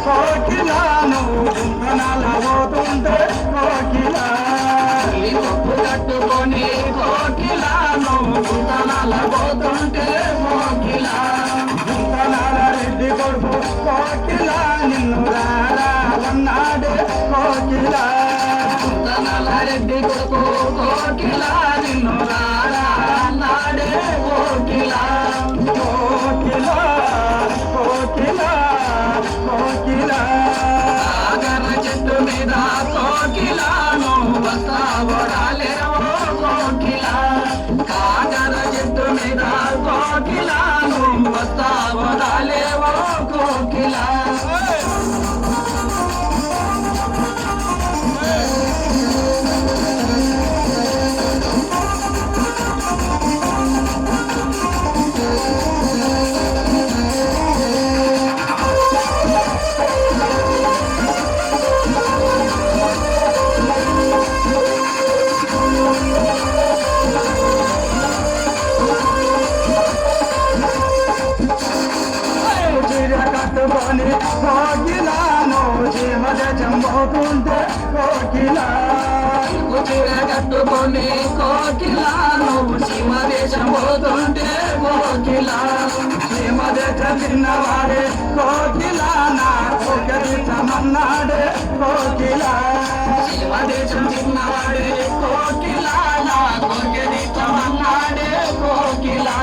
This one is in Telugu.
కోకిలాను నలబోతుంటే కోకిలా పప్పు కట్టుకొని కోకిలాను నలబోతుంటే కోకిలా రెడ్డి కొడుకు కోకిలా నిన్ను రారావన్నాడే కోకిలా రెడ్డి కొడుకు కోకిలా నిన్ను రారాన్నాడే కోకిలా కోకిలా కోకిలా కోకిలా ఆగర చెట్టు మీద కోకిలాను వస్తావడాలేవో కోకిలా కాగర చెట్టు మీద కోకిలాను వస్తావడాలేవో కోకిలా కట్టుకొని కోకిలాను చీమద చంబోతుంటే కోకిలా చీర కట్టుకొని కోకిలాను చీమద చంబోతుంటే కోకిలా చీమద చిన్నవాడే కోకిలా నా కోకిలమన్నాడే కోకిలా చీమద చిన్నవాడే కోకిలా నా కోకిలమన్నాడే కోకిలా